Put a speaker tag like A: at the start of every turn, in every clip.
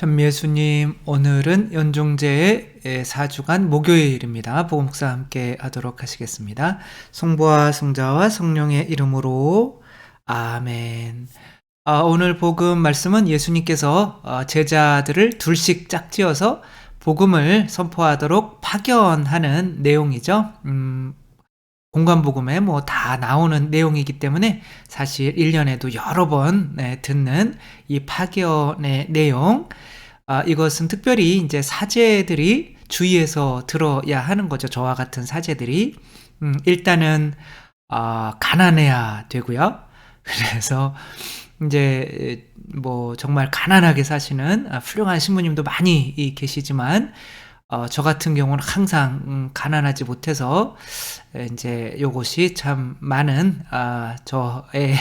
A: 현미예수님, 오늘은 연종제의 4주간 목요일입니다. 복음 묵상 함께 하도록 하시겠습니다. 성부와 성자와 성령의 이름으로 아멘. 오늘 복음 말씀은 예수님께서 제자들을 둘씩 짝지어서 복음을 선포하도록 파견하는 내용이죠. 공간복음에 다 나오는 내용이기 때문에 사실 1년에도 여러 번 듣는 이 파견의 내용, 이것은 특별히 이제 사제들이 주의해서 들어야 하는 거죠. 저와 같은 사제들이. 일단은 가난해야 되고요. 그래서 이제 정말 가난하게 사시는 훌륭한 신부님도 많이 계시지만 저 같은 경우는 항상 가난하지 못해서 이제 요것이 참 많은 저의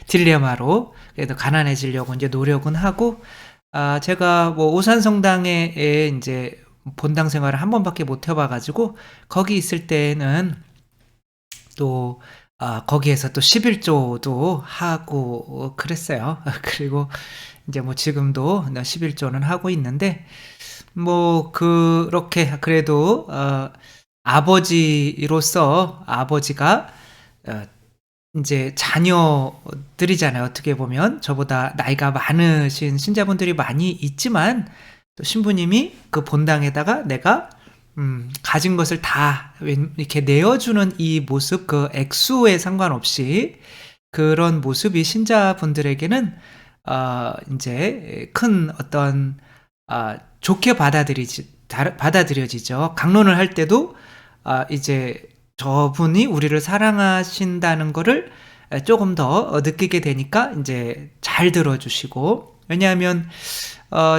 A: 딜레마로 그래도 가난해지려고 이제 노력은 하고, 제가 오산성당에 이제 본당 생활을 한 번밖에 못 해봐가지고 거기 있을 때는 또 거기에서 또 11조도 하고 그랬어요. 그리고 이제 지금도 11조는 하고 있는데, 그렇게 그래도 아버지로서 아버지가 이제 자녀들이잖아요. 어떻게 보면 저보다 나이가 많으신 신자분들이 많이 있지만, 또 신부님이 그 본당에다가 내가 가진 것을 다 이렇게 내어주는 이 모습, 그 액수에 상관없이 그런 모습이 신자분들에게는 이제 큰 어떤 좋게 받아들여지죠. 강론을 할 때도 이제 저분이 우리를 사랑하신다는 거를 조금 더 느끼게 되니까 이제 잘 들어주시고, 왜냐하면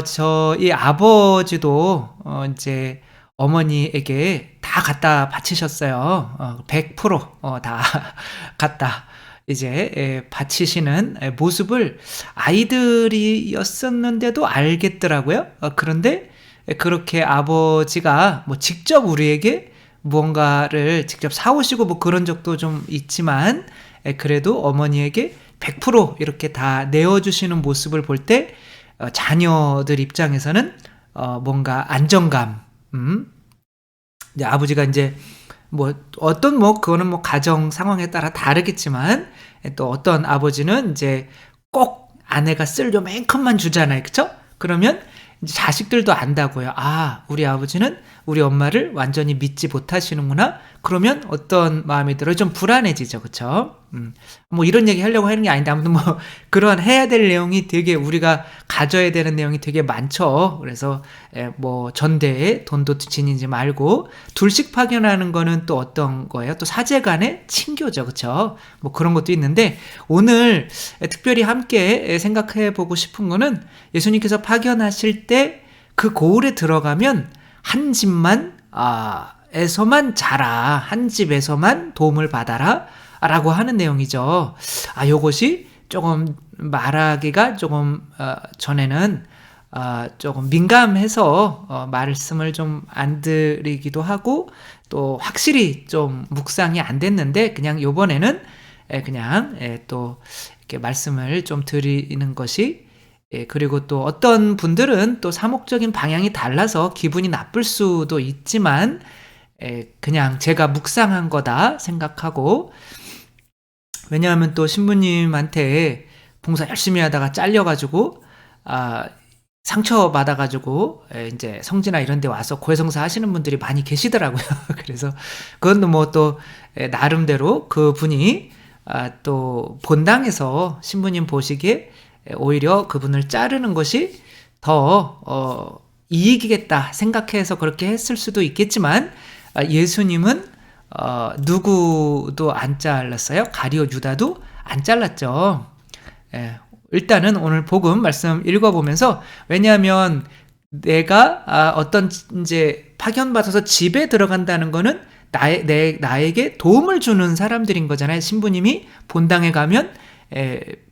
A: 저희 아버지도 이제 어머니에게 다 갖다 바치셨어요. 100%다 갖다 이제 바치시는 모습을 아이들이었었는데도 알겠더라고요. 그런데 그렇게 아버지가 직접 우리에게 무언가를 직접 사오시고 그런 적도 좀 있지만, 그래도 어머니에게 100% 이렇게 다 내어주시는 모습을 볼 때 자녀들 입장에서는 뭔가 안정감, 이제 아버지가 이제 어떤 그거는 가정 상황에 따라 다르겠지만, 또 어떤 아버지는 이제 꼭 아내가 쓸 요만큼만 주잖아요. 그쵸? 그러면 이제 자식들도 안다고요. 우리 아버지는 우리 엄마를 완전히 믿지 못하시는구나. 그러면 어떤 마음이 들어요? 좀 불안해지죠. 그쵸? 이런 얘기 하려고 하는 게 아닌데, 아무튼 그런 해야 될 내용이 되게, 우리가 가져야 되는 내용이 되게 많죠. 그래서 전대에 돈도 지니지 말고, 둘씩 파견하는 거는 또 어떤 거예요? 또 사제 간의 친교죠. 그쵸? 그런 것도 있는데, 오늘 특별히 함께 생각해 보고 싶은 거는, 예수님께서 파견하실 때 그 고을에 들어가면 한 집만 에서만 자라, 한 집에서만 도움을 받아라 라고 하는 내용이죠. 요것이 조금 말하기가 조금 전에는 조금 민감해서 말씀을 좀 안 드리기도 하고, 또 확실히 좀 묵상이 안 됐는데, 그냥 요번에는 그냥 또 이렇게 말씀을 좀 드리는 것이, 그리고 또 어떤 분들은 또 사목적인 방향이 달라서 기분이 나쁠 수도 있지만, 그냥 제가 묵상한 거다 생각하고, 왜냐하면 또 신부님한테 봉사 열심히 하다가 잘려가지고 상처 받아가지고 이제 성지나 이런 데 와서 고해성사 하시는 분들이 많이 계시더라고요. 그래서 그건 또 나름대로 그분이 또 본당에서 신부님 보시기에 오히려 그분을 자르는 것이 더 이익이겠다 생각해서 그렇게 했을 수도 있겠지만, 예수님은 누구도 안 잘랐어요. 가룟 유다도 안 잘랐죠. 일단은 오늘 복음 말씀 읽어보면서, 왜냐하면 내가 어떤 이제 파견받아서 집에 들어간다는 거는 나에게 도움을 주는 사람들인 거잖아요. 신부님이 본당에 가면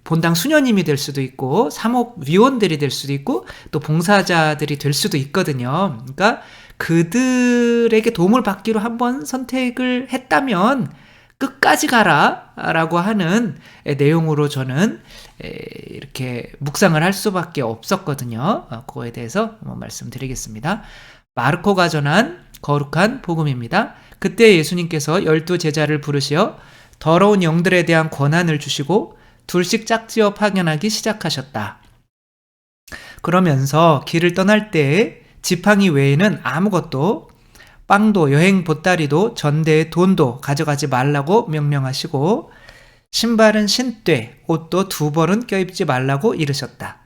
A: 본당 수녀님이 될 수도 있고, 사목위원들이 될 수도 있고, 또 봉사자들이 될 수도 있거든요. 그러니까 그들에게 도움을 받기로 한번 선택을 했다면, 끝까지 가라라고 하는 내용으로 저는 이렇게 묵상을 할 수밖에 없었거든요. 그거에 대해서 한번 말씀드리겠습니다. 마르코가 전한 거룩한 복음입니다. 그때 예수님께서 12 제자를 부르시어 더러운 영들에 대한 권한을 주시고 둘씩 짝지어 파견하기 시작하셨다. 그러면서 길을 떠날 때에 지팡이 외에는 아무것도, 빵도 여행 보따리도 전대의 돈도 가져가지 말라고 명령하시고 신발은 신되 옷도 2벌은 껴입지 말라고 이르셨다.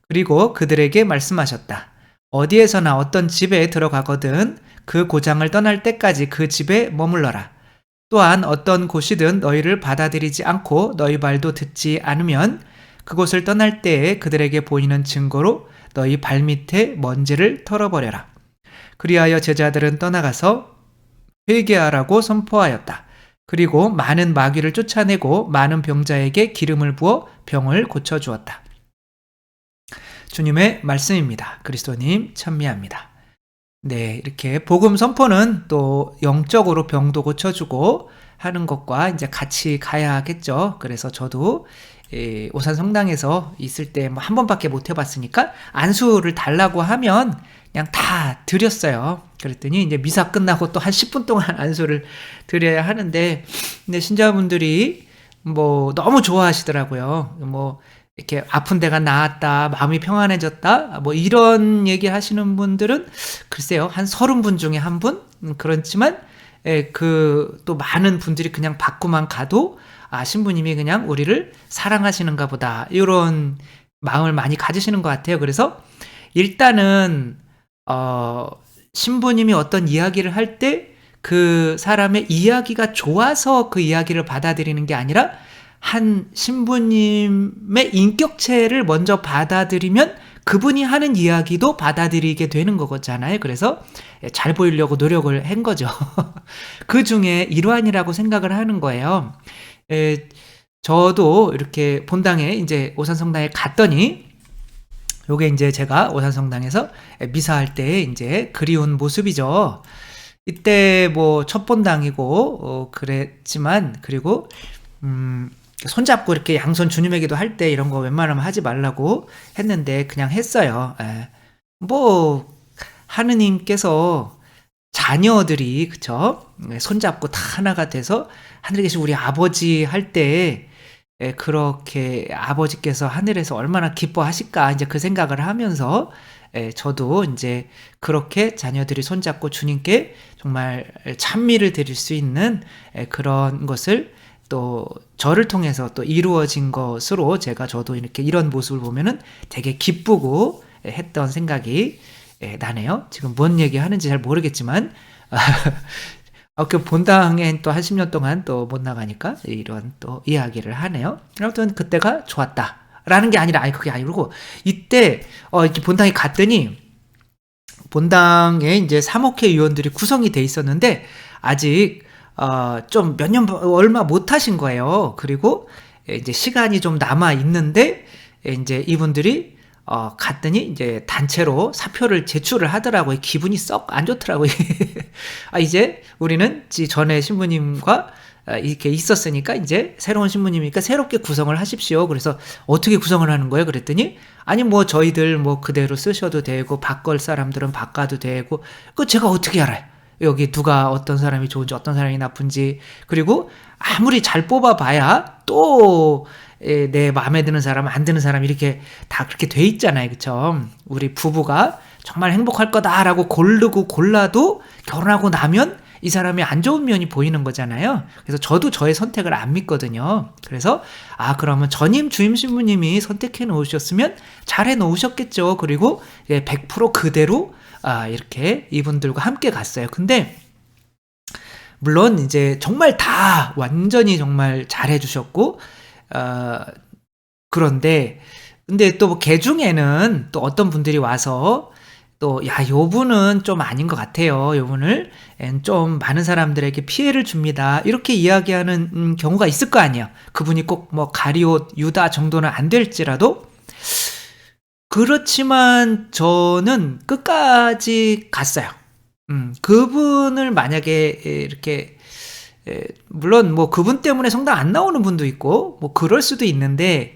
A: 그리고 그들에게 말씀하셨다. 어디에서나 어떤 집에 들어가거든 그 고장을 떠날 때까지 그 집에 머물러라. 또한 어떤 곳이든 너희를 받아들이지 않고 너희 말도 듣지 않으면 그곳을 떠날 때에 그들에게 보이는 증거로 너희 발밑에 먼지를 털어버려라. 그리하여 제자들은 떠나가서 회개하라고 선포하였다. 그리고 많은 마귀를 쫓아내고 많은 병자에게 기름을 부어 병을 고쳐주었다. 주님의 말씀입니다. 그리스도님 찬미합니다. 네, 이렇게 복음 선포는 또 영적으로 병도 고쳐주고 하는 것과 이제 같이 가야겠죠. 그래서 저도 오산 성당에서 있을 때 한 번밖에 못 해봤으니까 안수를 달라고 하면 그냥 다 드렸어요. 그랬더니 이제 미사 끝나고 또 한 10분 동안 안수를 드려야 하는데, 근데 신자분들이 뭐 너무 좋아하시더라고요. 뭐 이렇게 아픈 데가 나았다, 마음이 평안해졌다, 뭐 이런 얘기 하시는 분들은 글쎄요, 한 30분 중에 한 분? 그렇지만, 또 많은 분들이 그냥 받고만 가도, 아, 신부님이 그냥 우리를 사랑하시는가 보다, 이런 마음을 많이 가지시는 것 같아요. 그래서 일단은, 신부님이 어떤 이야기를 할 때 그 사람의 이야기가 좋아서 그 이야기를 받아들이는 게 아니라 한 신부님의 인격체를 먼저 받아들이면 그분이 하는 이야기도 받아들이게 되는 거잖아요. 그래서 잘 보이려고 노력을 한 거죠. 그 중에 일환이라고 생각을 하는 거예요. 저도 이렇게 본당에 이제 오산성당에 갔더니, 요게 이제 제가 오산성당에서 미사할 때 이제 그리운 모습이죠. 이때 뭐 첫 본당이고 그랬지만, 그리고 손잡고 이렇게 양손 주님에게도 할 때 이런 거 웬만하면 하지 말라고 했는데 그냥 했어요. 뭐 하느님께서 자녀들이, 그쵸? 손잡고 다 하나가 돼서 하늘에 계신 우리 아버지 할 때 그렇게 아버지께서 하늘에서 얼마나 기뻐하실까, 이제 그 생각을 하면서 저도 이제 그렇게 자녀들이 손잡고 주님께 정말 찬미를 드릴 수 있는 그런 것을 또 저를 통해서 또 이루어진 것으로 저도 이렇게 이런 모습을 보면은 되게 기쁘고 했던 생각이 나네요. 지금 뭔 얘기 하는지 잘 모르겠지만, 그 본당에 또 한 10년 동안 또 못 나가니까 이런 또 이야기를 하네요. 아무튼 그때가 좋았다 라는 게 아니라, 그게 아니고, 이때 이렇게 본당에 갔더니 본당에 이제 사목회 위원들이 구성이 돼 있었는데 아직 좀 몇 년 얼마 못 하신 거예요. 그리고 이제 시간이 좀 남아 있는데 이제 이분들이 갔더니 이제 단체로 사표를 제출을 하더라고요. 기분이 썩 안 좋더라고요. 이제 우리는 전에 신부님과 이렇게 있었으니까 이제 새로운 신부님이니까 새롭게 구성을 하십시오. 그래서 어떻게 구성을 하는 거예요? 그랬더니, 아니 뭐 저희들 뭐 그대로 쓰셔도 되고 바꿀 사람들은 바꿔도 되고, 그 제가 어떻게 알아요? 여기 누가 어떤 사람이 좋은지 어떤 사람이 나쁜지. 그리고 아무리 잘 뽑아봐야 또 내 마음에 드는 사람, 안 드는 사람, 이렇게 다 그렇게 돼 있잖아요. 그쵸? 우리 부부가 정말 행복할 거다라고 고르고 골라도 결혼하고 나면 이 사람이 안 좋은 면이 보이는 거잖아요. 그래서 저도 저의 선택을 안 믿거든요. 그래서 그러면 전임 주임 신부님이 선택해 놓으셨으면 잘해 놓으셨겠죠. 그리고 100% 그대로 이렇게 이분들과 함께 갔어요. 근데 물론 이제 정말 다 완전히 정말 잘해 주셨고, 그런데 근데 또 개 중에는 또 어떤 분들이 와서 또, 요 분은 좀 아닌 것 같아요. 요 분을 좀 많은 사람들에게 피해를 줍니다, 이렇게 이야기하는 경우가 있을 거 아니에요. 그분이 꼭 뭐 가룟옷 유다 정도는 안 될지라도. 그렇지만 저는 끝까지 갔어요. 그분을 만약에 이렇게 물론 뭐 그분 때문에 성당 안 나오는 분도 있고 뭐 그럴 수도 있는데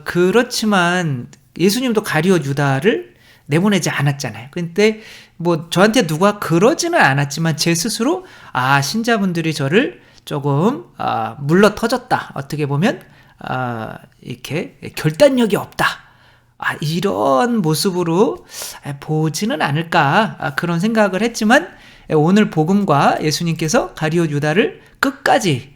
A: 그렇지만 예수님도 가룟 유다를 내보내지 않았잖아요. 근데 뭐 저한테 누가 그러지는 않았지만 제 스스로 신자분들이 저를 조금 물러 터졌다. 어떻게 보면 이렇게 결단력이 없다. 이런 모습으로 보지는 않을까 그런 생각을 했지만 오늘 복음과 예수님께서 가룟 유다를 끝까지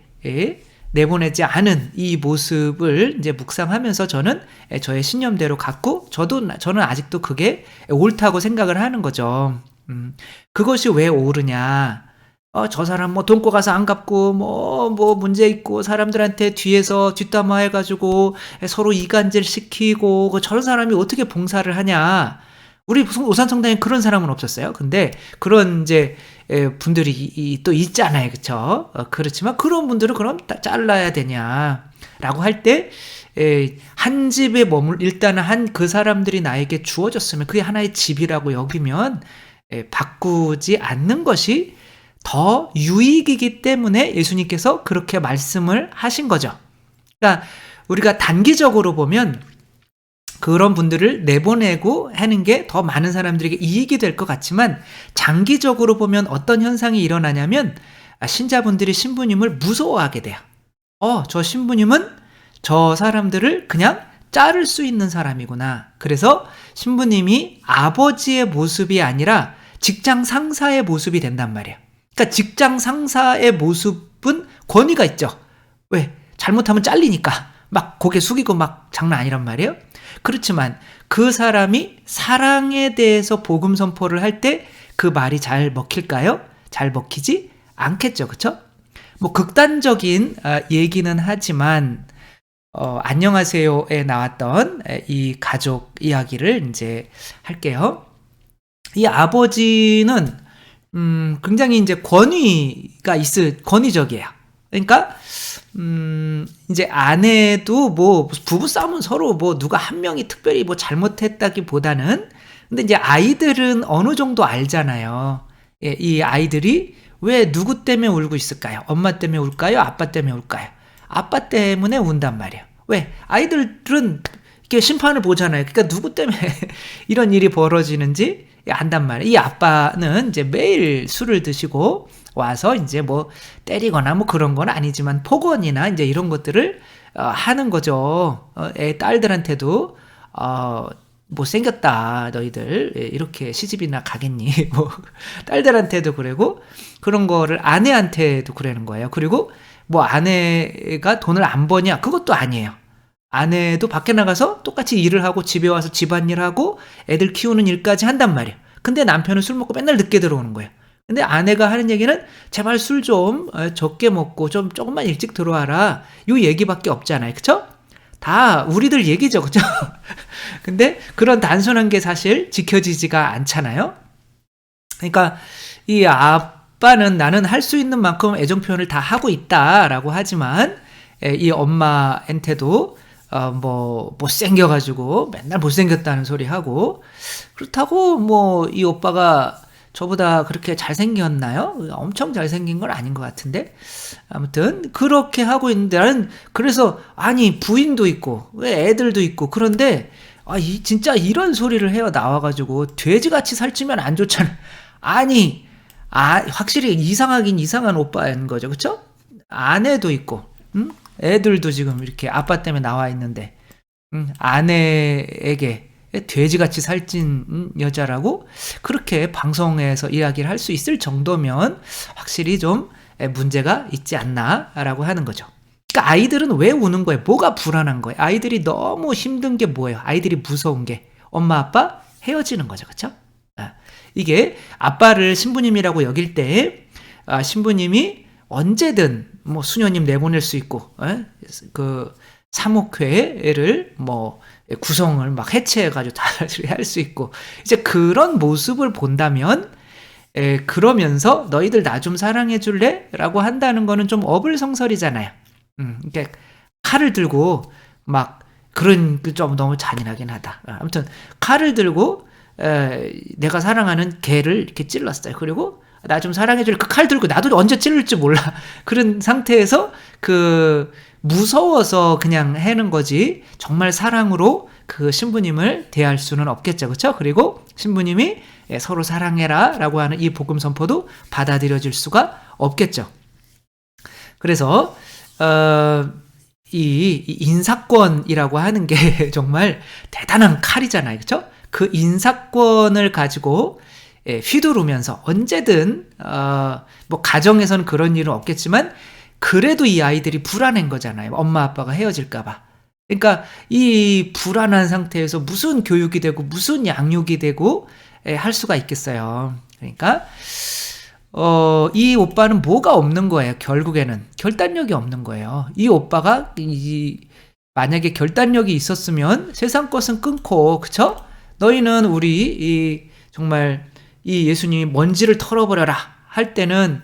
A: 내보내지 않은 이 모습을 이제 묵상하면서 저는 저의 신념대로 갔고 저는 아직도 그게 옳다고 생각을 하는 거죠. 그것이 왜 옳으냐? 저 사람 뭐 돈꿔 가서 안 갚고 뭐 문제 있고 사람들한테 뒤에서 뒷담화 해가지고 서로 이간질 시키고 저런 사람이 어떻게 봉사를 하냐? 우리 오산성당에 그런 사람은 없었어요. 근데 그런 이제 분들이 또 있잖아요, 그렇죠? 그렇지만 그런 분들은 그럼 잘라야 되냐라고 할 때 한 집에 일단은 한 그 사람들이 나에게 주어졌으면 그게 하나의 집이라고 여기면 바꾸지 않는 것이 더 유익이기 때문에 예수님께서 그렇게 말씀을 하신 거죠. 그러니까 우리가 단기적으로 보면 그런 분들을 내보내고 하는 게 더 많은 사람들에게 이익이 될 것 같지만 장기적으로 보면 어떤 현상이 일어나냐면 신자분들이 신부님을 무서워하게 돼요. 저 신부님은 저 사람들을 그냥 자를 수 있는 사람이구나. 그래서 신부님이 아버지의 모습이 아니라 직장 상사의 모습이 된단 말이에요. 그러니까 직장 상사의 모습은 권위가 있죠. 왜? 잘못하면 잘리니까 막 고개 숙이고 막 장난 아니란 말이에요. 그렇지만 그 사람이 사랑에 대해서 복음 선포를 할 때 그 말이 잘 먹힐까요? 잘 먹히지 않겠죠. 그렇죠? 뭐 극단적인 얘기는 하지만 안녕하세요에 나왔던 이 가족 이야기를 이제 할게요. 이 아버지는 굉장히 이제 권위적이에요. 그러니까 이제 아내도 뭐 부부 싸움은 서로 뭐 누가 한 명이 특별히 뭐 잘못했다기보다는 근데 이제 아이들은 어느 정도 알잖아요. 이 아이들이 왜 누구 때문에 울고 있을까요? 엄마 때문에 울까요? 아빠 때문에 울까요? 아빠 때문에 운단 말이에요. 왜? 아이들은 이렇게 심판을 보잖아요. 그러니까 누구 때문에 이런 일이 벌어지는지 안단 말이에요. 이 아빠는 이제 매일 술을 드시고 와서 이제 뭐 때리거나 뭐 그런 건 아니지만 폭언이나 이제 이런 것들을 하는 거죠. 딸들한테도 못생겼다 너희들 이렇게 시집이나 가겠니 뭐 딸들한테도 그러고 그런 거를 아내한테도 그러는 거예요. 그리고 뭐 아내가 돈을 안 버냐 그것도 아니에요. 아내도 밖에 나가서 똑같이 일을 하고 집에 와서 집안일하고 애들 키우는 일까지 한단 말이에요. 근데 남편은 술 먹고 맨날 늦게 들어오는 거예요. 근데 아내가 하는 얘기는 제발 술 좀 적게 먹고 좀 조금만 일찍 들어와라. 요 얘기밖에 없잖아요. 그쵸? 다 우리들 얘기죠. 그쵸? 근데 그런 단순한 게 사실 지켜지지가 않잖아요. 그러니까 이 아빠는 나는 할 수 있는 만큼 애정 표현을 다 하고 있다라고 하지만 이 엄마한테도 뭐 못생겨가지고 맨날 못생겼다는 소리 하고 그렇다고 뭐 이 오빠가 저보다 그렇게 잘생겼나요? 엄청 잘생긴 건 아닌 것 같은데 아무튼 그렇게 하고 있는데 나는 그래서 아니 부인도 있고 왜 애들도 있고 그런데 진짜 이런 소리를 해요. 나와가지고 돼지같이 살찌면 안 좋잖아. 아니 확실히 이상하긴 이상한 오빠인 거죠. 그쵸? 아내도 있고 애들도 지금 이렇게 아빠 때문에 나와 있는데 아내에게 돼지같이 살찐 여자라고 그렇게 방송에서 이야기를 할 수 있을 정도면 확실히 좀 문제가 있지 않나라고 하는 거죠. 그러니까 아이들은 왜 우는 거예요? 뭐가 불안한 거예요? 아이들이 너무 힘든 게 뭐예요? 아이들이 무서운 게 엄마 아빠 헤어지는 거죠. 그렇죠? 이게 아빠를 신부님이라고 여길 때 신부님이 언제든 뭐 수녀님 내보낼 수 있고 그 사목회를 뭐 구성을 막 해체해가지고 다 할 수 있고 이제 그런 모습을 본다면 그러면서 너희들 나 좀 사랑해 줄래? 라고 한다는 거는 좀 어불성설이잖아요. 그러니까 칼을 들고 막 그런 좀 너무 잔인하긴 하다. 아무튼 칼을 들고 내가 사랑하는 개를 이렇게 찔렀어요. 그리고 나 좀 사랑해줄, 그 칼 들고 나도 언제 찌를지 몰라. 그런 상태에서 무서워서 그냥 해는 거지, 정말 사랑으로 그 신부님을 대할 수는 없겠죠. 그쵸? 그리고 신부님이 서로 사랑해라 라고 하는 이 복음 선포도 받아들여질 수가 없겠죠. 그래서 이 인사권이라고 하는 게 정말 대단한 칼이잖아요. 그쵸? 그 인사권을 가지고 휘두르면서 언제든 뭐 가정에서는 그런 일은 없겠지만 그래도 이 아이들이 불안한 거잖아요. 엄마 아빠가 헤어질까 봐. 그러니까 이 불안한 상태에서 무슨 교육이 되고 무슨 양육이 되고 할 수가 있겠어요. 그러니까 이 오빠는 뭐가 없는 거예요. 결국에는 결단력이 없는 거예요. 이 오빠가 만약에 결단력이 있었으면 세상 것은 끊고, 그쵸? 너희는 우리 정말 이 예수님이 먼지를 털어버려라 할 때는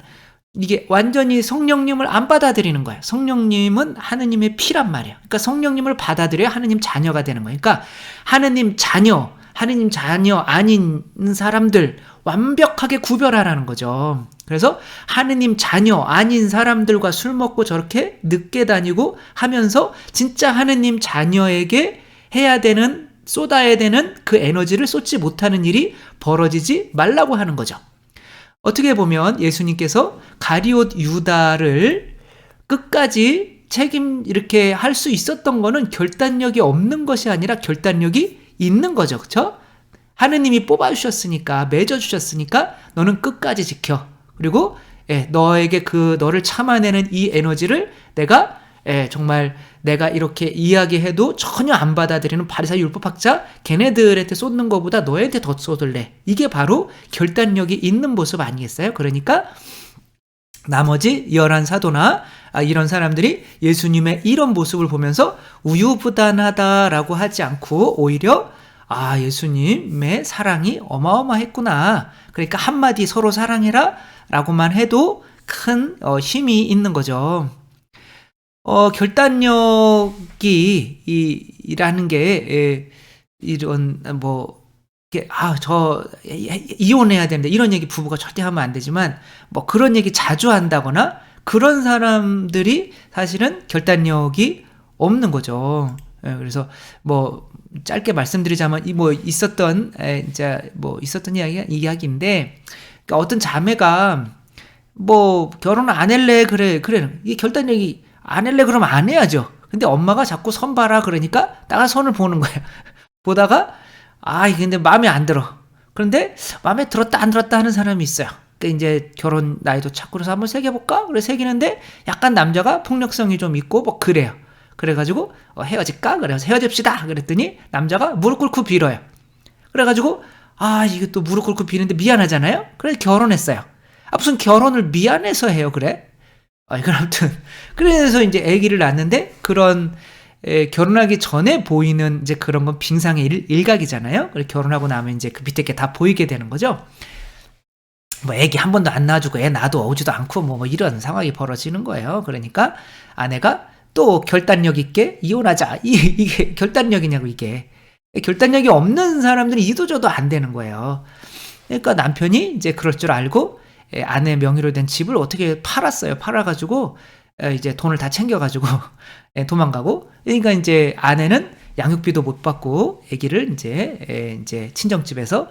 A: 이게 완전히 성령님을 안 받아들이는 거예요. 성령님은 하느님의 피란 말이에요. 그러니까 성령님을 받아들여야 하느님 자녀가 되는 거예요. 그러니까 하느님 자녀 아닌 사람들 완벽하게 구별하라는 거죠. 그래서 하느님 자녀 아닌 사람들과 술 먹고 저렇게 늦게 다니고 하면서 진짜 하느님 자녀에게 쏟아야 되는 그 에너지를 쏟지 못하는 일이 벌어지지 말라고 하는 거죠. 어떻게 보면 예수님께서 가리옷 유다를 끝까지 이렇게 할 수 있었던 거는 결단력이 없는 것이 아니라 결단력이 있는 거죠. 그렇죠? 하느님이 뽑아주셨으니까, 맺어주셨으니까 너는 끝까지 지켜. 그리고 너에게 너를 참아내는 이 에너지를 정말 내가 이렇게 이야기해도 전혀 안 받아들이는 바리사이 율법학자 걔네들한테 쏟는 것보다 너한테 더 쏟을래. 이게 바로 결단력이 있는 모습 아니겠어요? 그러니까 나머지 11 사도나 이런 사람들이 예수님의 이런 모습을 보면서 우유부단하다라고 하지 않고 오히려 예수님의 사랑이 어마어마했구나. 그러니까 한마디 서로 사랑해라 라고만 해도 큰 힘이 있는 거죠. 결단력이라는 게 이런 저 이혼해야 되는데 이런 얘기 부부가 절대 하면 안 되지만 뭐 그런 얘기 자주 한다거나 그런 사람들이 사실은 결단력이 없는 거죠. 그래서 뭐 짧게 말씀드리자면 있었던 이야기인데, 그러니까 어떤 자매가 결혼 안 할래 그래 이 결단력이 안 할래 그러면 안 해야죠. 근데 엄마가 자꾸 선 봐라 그러니까 나가 선을 보는 거예요. 보다가 근데 마음에 안 들어. 그런데 마음에 들었다 안 들었다 하는 사람이 있어요. 그러니까 이제 결혼 나이도 찾고 그래서 한번 새겨볼까? 그래 새기는데 약간 남자가 폭력성이 좀 있고 그래요. 그래가지고 헤어질까? 그래서 헤어집시다. 그랬더니 남자가 무릎 꿇고 빌어요. 그래가지고 이게 또 무릎 꿇고 비는데 미안하잖아요. 그래서 결혼했어요. 무슨 결혼을 미안해서 해요, 그래? 아무튼 그래서 이제 아기를 낳았는데 그런 결혼하기 전에 보이는 이제 그런 건 빙상의 일각이잖아요. 그래서 결혼하고 나면 이제 그 밑에 게 다 보이게 되는 거죠. 아기 한 번도 안 낳아주고 애 낳아도 오지도 않고 이런 상황이 벌어지는 거예요. 그러니까 아내가 또 결단력 있게 이혼하자. 이게 결단력이냐고, 이게. 결단력이 없는 사람들이 이도저도 안 되는 거예요. 그러니까 남편이 이제 그럴 줄 알고 아내 명의로 된 집을 어떻게 팔았어요. 팔아가지고 이제 돈을 다 챙겨가지고 도망가고. 그러니까 이제 아내는 양육비도 못 받고 아기를 이제 친정집에서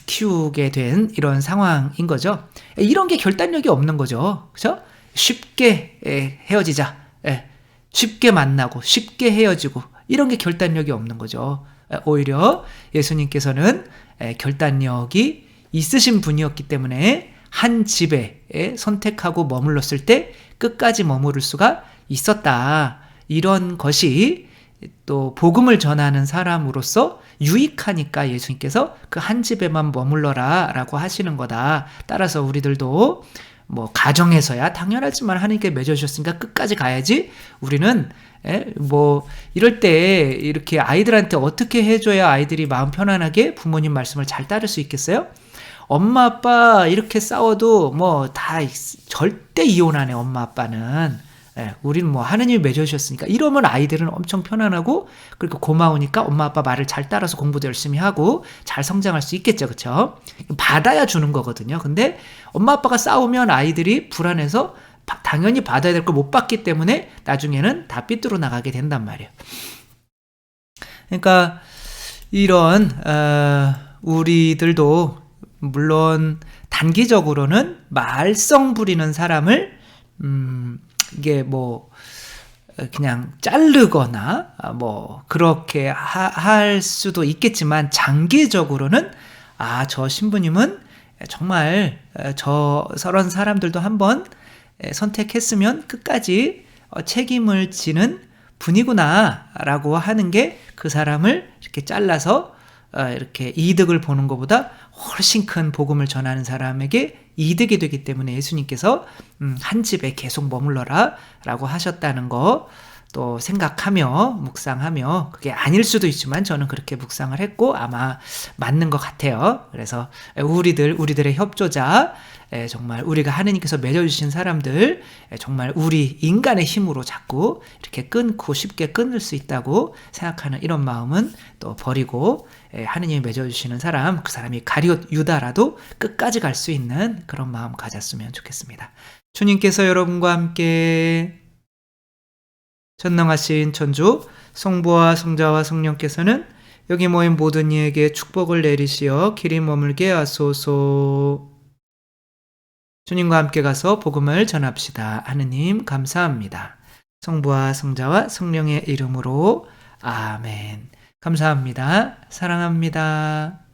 A: 키우게 된 이런 상황인 거죠. 이런 게 결단력이 없는 거죠. 그렇죠? 쉽게 헤어지자. 쉽게 만나고 쉽게 헤어지고 이런 게 결단력이 없는 거죠. 오히려 예수님께서는 결단력이 있으신 분이었기 때문에 한 집에 선택하고 머물렀을 때 끝까지 머무를 수가 있었다. 이런 것이 또 복음을 전하는 사람으로서 유익하니까 예수님께서 그 한 집에만 머물러라 라고 하시는 거다. 따라서 우리들도 가정에서야 당연하지만 하나님께 맺어주셨으니까 끝까지 가야지. 우리는 이럴 때 이렇게 아이들한테 어떻게 해줘야 아이들이 마음 편안하게 부모님 말씀을 잘 따를 수 있겠어요? 엄마 아빠 이렇게 싸워도 다 절대 이혼 안 해. 엄마 아빠는 우리는 뭐 하느님이 맺어주셨으니까 이러면 아이들은 엄청 편안하고 그리고 고마우니까 엄마 아빠 말을 잘 따라서 공부도 열심히 하고 잘 성장할 수 있겠죠. 그쵸? 받아야 주는 거거든요. 근데 엄마 아빠가 싸우면 아이들이 불안해서 당연히 받아야 될 걸 못 받기 때문에 나중에는 다 삐뚤어 나가게 된단 말이에요. 그러니까 이런 우리들도 물론 단기적으로는 말썽 부리는 사람을 이게 뭐 그냥 자르거나 뭐 그렇게 할 수도 있겠지만 장기적으로는 저 신부님은 정말 저런 사람들도 한번 선택했으면 끝까지 책임을 지는 분이구나 라고 하는 게 그 사람을 이렇게 잘라서 이렇게 이득을 보는 것보다 훨씬 큰 복음을 전하는 사람에게 이득이 되기 때문에 예수님께서 한 집에 계속 머물러라 라고 하셨다는 거 또 생각하며 묵상하며 그게 아닐 수도 있지만 저는 그렇게 묵상을 했고 아마 맞는 것 같아요. 그래서 우리들의 협조자, 정말 우리가 하느님께서 맺어주신 사람들 정말 우리 인간의 힘으로 자꾸 이렇게 끊고 쉽게 끊을 수 있다고 생각하는 이런 마음은 또 버리고 하느님이 맺어주시는 사람, 그 사람이 가룟 유다라도 끝까지 갈 수 있는 그런 마음 가졌으면 좋겠습니다. 주님께서 여러분과 함께 전능하신 천주 성부와 성자와 성령께서는 여기 모인 모든 이에게 축복을 내리시어 길이 머물게 하소서. 주님과 함께 가서 복음을 전합시다. 하느님 감사합니다. 성부와 성자와 성령의 이름으로 아멘. 감사합니다. 사랑합니다.